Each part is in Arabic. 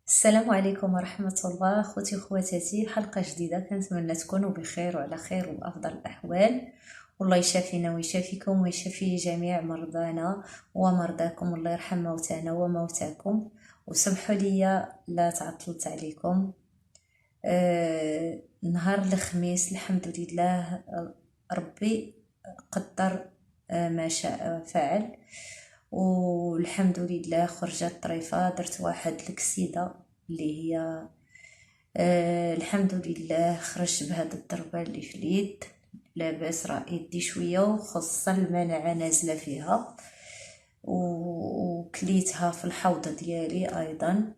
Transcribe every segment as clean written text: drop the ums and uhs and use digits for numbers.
السلام عليكم ورحمة الله خوتي وخواتاتي. حلقة جديدة، كنتمنى تكونوا بخير وعلى خير وبأفضل الأحوال. والله يشافينا ويشافيكم ويشافي جميع مرضانا ومرضاكم. الله يرحم موتانا وموتاكم. وسمحوا لي لا تعطلت عليكم. نهار الخميس الحمد لله، ربي قدر ما شاء فعل. والحمد لله خرجت طريفة، درت واحد الكسيدة اللي هي الحمد لله خرجت بهاد الضربة اللي في اليد. لاباس راه يدي شوية وخاصة المناعة نازلة فيها، وكليتها في الحوض ديالي ايضا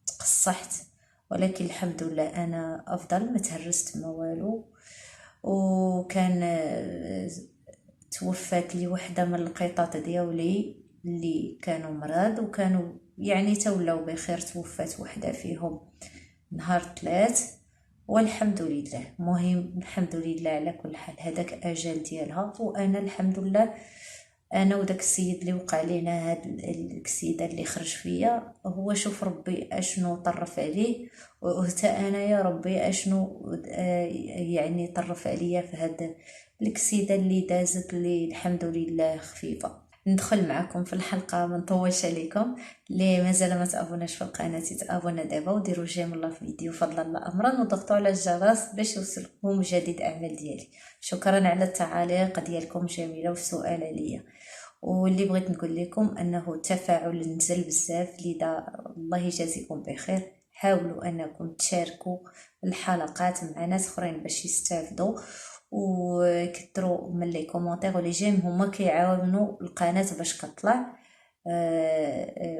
تقصحت، ولكن الحمد لله انا افضل، ما تهرست ما والو. وكان توفات لي وحده من القطط ديالي اللي كانوا مرض وكانوا يعني تولاو بخير. توفات وحده فيهم نهار 3، والحمد لله. مهم الحمد لله على كل حال، هذاك اجل ديالها. وانا الحمد لله، انا وداك السيد اللي وقع لينا هاد الكسيده اللي خرج فيا، هو شوف ربي اشنو طرف عليه، وحتى انا يا ربي اشنو يعني طرف عليا في هاد الكسيده اللي دازت لي الحمد لله خفيفه. ندخل معكم في الحلقه، ما نطولش عليكم. اللي مازال ما تابوناش في القناه تابونا دابا، وديروا جيم الله في الفيديو فضلا الله امرا، وضغطوا على الجرس باش يوصلكم جديد اعمال ديالي. شكرا على التعاليق ديالكم جميله والسؤال عليا. واللي بغيت نقول لكم انه التفاعل نزل بزاف، لذا الله يجازيكم بخير. حاولوا انكم تشاركوا الحلقات مع ناس اخرين باش يستافدوا، وكثروا من لي كومونتير ولي جيم، هما كيعاونوا القناه باش كطلع.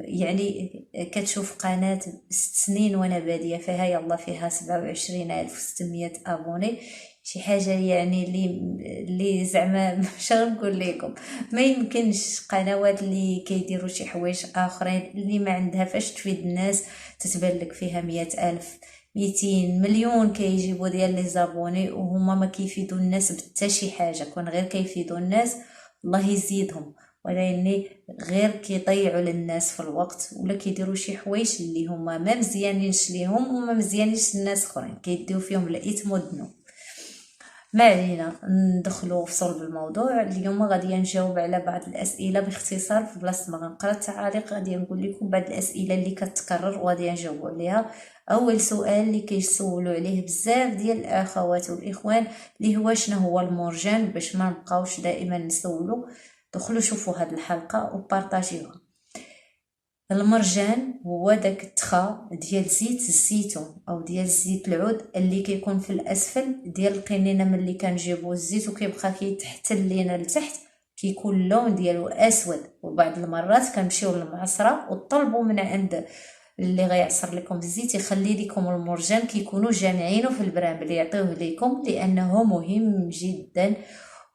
يعني كتشوف قناه 6 سنين وانا باديه فيها، يلا فيها 27600 ابوني. شي حاجه يعني اللي زعما مش غنقول لكم، ما يمكنش قنوات اللي كيديروا شي حوايج اخرين اللي ما عندها فاش تفيد الناس تتبان لك فيها 100,000 200 مليون كيجيبوا ديال لي زابوني، وهما ما كيفيدوا الناس بتا شي حاجه، كون غير كيفيدوا الناس الله يزيدهم، ولكن غير كيضيعوا للناس في الوقت، ولا كيديروا شي حوايج اللي هما ما مزيانينش ليهم وما مزيانينش للناس اخرين، كيديو فيهم الاثم والذنوب. ما علينا، ندخلوا في صلب الموضوع. اليوم غادي نجاوب على بعض الاسئله باختصار، في بلاصه ما غنقرا التعاليق غادي نقول لكم بعض الاسئله اللي كتكرر وغادي نجاوبوا عليها. اول سؤال اللي كيسولوا عليه بزاف ديال الاخوات والاخوان اللي هو شنو هو المرجان، باش ما نبقاوش دائما نسولوا. دخلوا شوفوا هذه الحلقه وبارطاجيوها. المرجان هو داك التخا ديال زيت الزيتون او ديال زيت العود اللي كيكون في الاسفل ديال القنينه. ملي كنجيبوا الزيت وكيبقى كيتحتل لينا لتحت، كيكون اللون ديالو اسود. وبعض المرات كنمشيو للمعصره وطلبوا من عند اللي غيعصر لكم الزيت يخلي لكم المرجان، كيكونوا جامعينه في البرامبل يعطيوه لكم لانه مهم جدا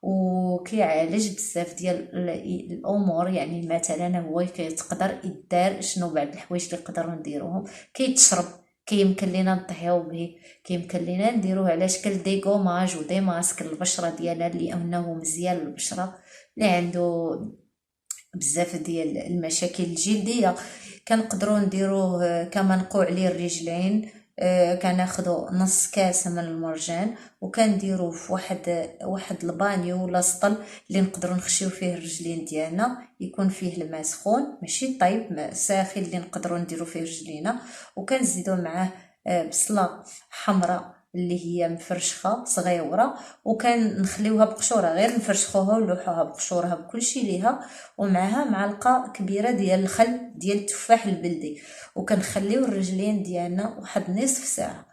وكيعالج بزاف ديال الامور. يعني مثلا هو كيتقدر يدار شنو بعض الحوايج اللي نقدروا نديروهم. كيتشرب، كيمكن لينا نطهيو به، كيمكن لينا نديروه على شكل دي غوماج ودي ماسك للبشره ديالنا لانه مزيان للبشره اللي عنده بزاف ديال المشاكل الجلديه. كنقدروا نديروه كمنقوع للرجلين. كناخذوا نص كاس من المرجان وكنديروه في واحد البانيو ولا سطل اللي نقدروا نخشيو فيه الرجلين ديالنا، يكون فيه الماء سخون ماشي طيب، ماء ساخن اللي نقدروا نديروا فيه رجلينا. وكنزيدوا معاه بصله حمراء اللي هي مفرشخه صغيره، وكنخليوها بقشوره، غير نفرشخوها ونلوحوها بقشورها بكلشي ليها، ومعها معلقه كبيره ديال الخل ديال التفاح البلدي. وكنخليو الرجلين ديالنا واحد نصف ساعه.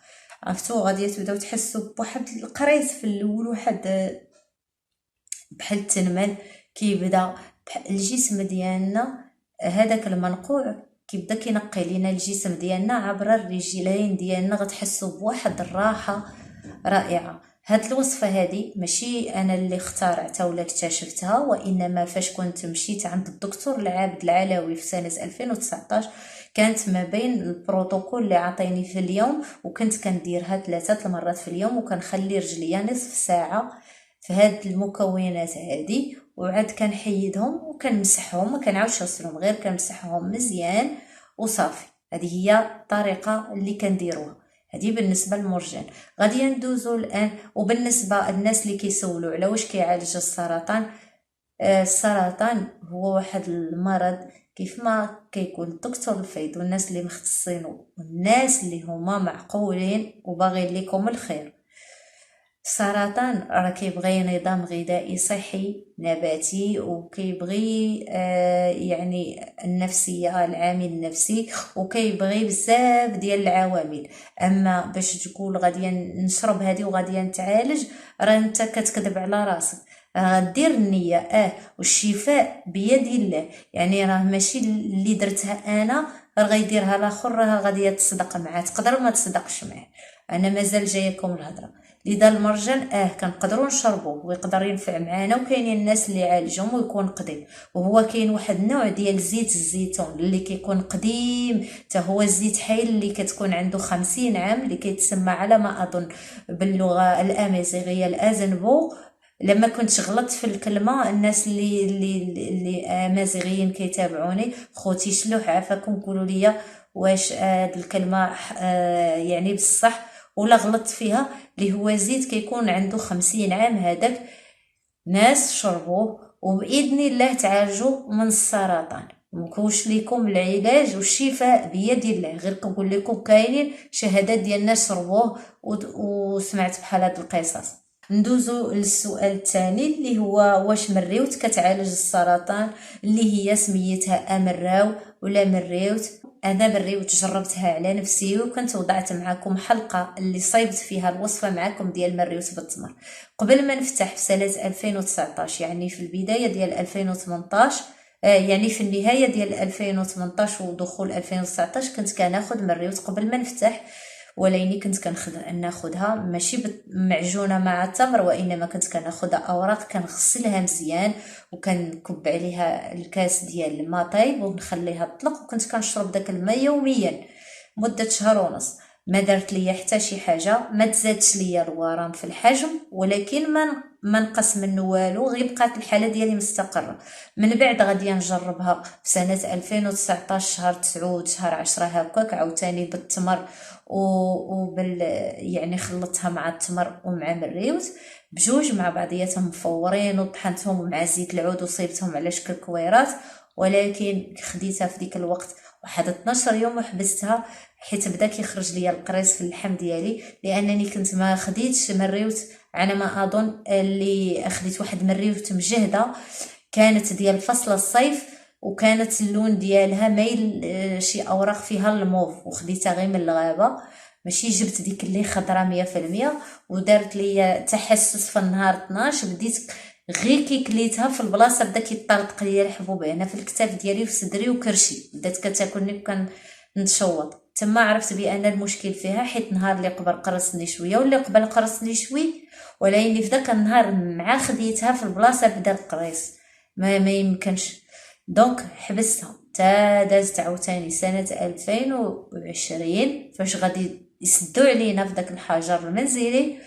عرفتوا غادي تبداو تحسوا بواحد القريص في الاول، واحد بحال التنمل كيبدا الجسم ديالنا. هذاك المنقوع كيبدا كينقي لينا الجسم ديالنا عبر الرجلين ديالنا، غتحسوا بواحد الراحه رائعه. هاد الوصفه هذه ماشي انا اللي اخترعتها ولا اكتشفتها، وانما فاش كنت مشيت عند الدكتور العابد العلوي في سنه 2019، كانت ما بين البروتوكول اللي عطيني في اليوم، وكنت كنديرها 3 المرات في اليوم، وكنخلي رجليا نصف ساعه في هاد المكونات هذه، وعاد كنحيدهم وكنمسحهم، ما كنعاودش نغسلهم، غير كنمسحهم مزيان وصافي. هذه هي الطريقه اللي كنديروها. هذه بالنسبه للمرجان. غادي ندوزو الان. وبالنسبه للناس اللي كيسولوا على واش كيعالج السرطان، السرطان هو واحد المرض كيف ما كيكون الدكتور الفايد والناس اللي مختصين والناس اللي هما معقولين وباغيين لكم الخير. السرطان راه كيبغي نظام غذائي صحي نباتي، وكيبغي يعني النفسيه، العامل النفسي، وكيبغي بزاف ديال العوامل. اما باش تقول غادي نشرب هذه وغادي نتعالج، راه انت كتكذب على راسك. دير النيه والشفاء بيد الله. يعني راه ماشي اللي درتها انا راه غيديرها الاخر، راه غادي تصدق معاه، تقدر ما تصدقش معاه. انا مازال جايكم الهضره. لذا المرجان كنقدروا نشربوه ويقدر ينفع معنا، وكاينين الناس اللي يعالجهم ويكون قديم. وهو كاين واحد النوع ديال زيت الزيتون اللي كيكون قديم، حتى هو الزيت حيل اللي كتكون عنده 50 عام، اللي كيتسمى على ما اظن باللغه الامازيغيه الازنبو. لما كنت غلطت في الكلمه، الناس اللي امازيغيين كيتابعوني، خوتي شلوح عافاكم قولوا لي واش الكلمه يعني بصح ولا غلطت فيها. اللي هو زيت كيكون عنده 50 عام. هذاك ناس شربوه وباذن الله تعالجوا من السرطان. مكوش لكم العلاج والشفاء بيد الله، غير كنقول لكم كاينين شهادات ديال الناس شربوه وسمعت بحال هاد القصص. ندوزو للسؤال الثاني اللي هو واش مريوت كتعالج السرطان، اللي هي سميتها امراو ولا مريوت. انا مريوت جربتها على نفسي، وكنت وضعت معكم حلقه اللي صايبت فيها الوصفه معكم ديال مريوت بالتمر قبل ما نفتح في سنه 2019، يعني في البدايه ديال 2018، يعني في النهايه ديال 2018 ودخول 2019 كنت كناخذ مريوت قبل ما نفتح. ولاني كنت ناخذها ماشي معجونه مع التمر، وانما كنت كناخذها اوراق، كنغسلها مزيان وكنكب عليها الكاس ديال الماء طايب ونخليها تطلق، وكنت كنشرب داك الماء يوميا مده شهر ونص. ما دارت لي حتى شي حاجه، ما تزادش لي الورم في الحجم، ولكن ما نقص منه والو، غير بقات الحاله ديالي مستقره. من بعد غادي نجربها في سنه 2019 شهر 9 شهر 10 هكاك عاوتاني بالتمر يعني خلطتها مع التمر ومع مريوت بجوج مع بعضياتهم مفورين، وطحنتهم مع زيت العود وصيبتهم على شكل كويرات. ولكن خديتها في ديك الوقت واحد 12 يوم وحبستها، حيت بدا كيخرج ليا القريص في اللحم ديالي، لانني كنت ما خديتش مريوت على ما اظن. اللي اخديت واحد مريوت مجهده كانت ديال فصل الصيف، وكانت اللون ديالها مايل شي اوراق فيها الموف، وخديتها غير من الغابه، ماشي جبت ديك اللي خضره 100%. ودارت لي تحسس في النهار 12، بديت غير كي كليتها في البلاصه بدا كيطلق ليا الحبوب هنا في الكتاف ديالي وفي صدري وكرشي، بدات كتاكلني نتشوط. تما عرفت بان المشكل فيها، حيت نهار اللي قبل قرصني شويه واللي قبل قرصني شوي، ولكن في داك النهار مع خديتها في البلاصه بدا القريص ما يمكنش. دونك حبستها تا دازت عاوتاني سنه 2020 فاش غادي يسدوا علينا في داك الحجر المنزلي.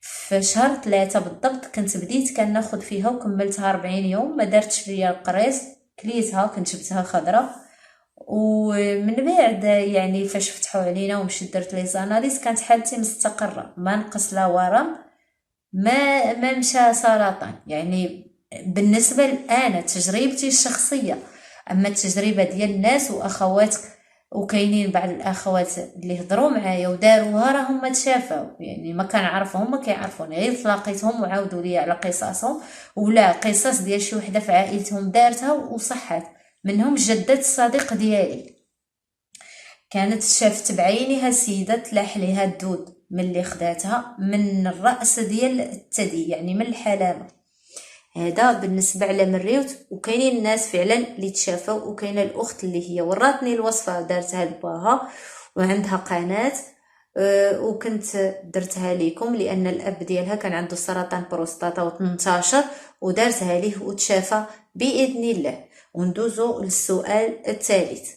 في شهر 3 بالضبط كنت بديت كناخذ فيها وكملتها 40 يوم، ما دارتش ليا القريص، كليتها كنت جبتها خضره. ومن بعد يعني فاش فتحوا علينا ومشيت درت لي زاناليز كانت حالتي مستقره، ما نقص لا ورم، ما مشى سرطان. يعني بالنسبه انا تجربتي الشخصيه. اما التجربه ديال الناس واخوات، وكاينين بعض الاخوات اللي هضروا معايا وداروها راهم تشافوا، يعني ما كنعرفهم ما كيعرفوني، غير تلاقيتهم وعاودوا لي على قصصهم ولا قصص ديال شي وحده في عائلتهم دارتها وصحت. منهم جدة الصديق ديالي كانت شافت بعينها سيدة تلاح ليها الدود ملي خداتها من الرأس ديال الثدي، يعني من الحلامة. هذا بالنسبة على مريوت. وكاينين الناس فعلا اللي تشافوا، وكاينه الاخت اللي هي وراتني الوصفه دارتها لباها وعندها قناه، وكنت درتها لكم لان الاب ديالها كان عنده سرطان بروستاتا و18 ودارتها ليه وتشافى باذن الله. وندوزو للسؤال الثالث.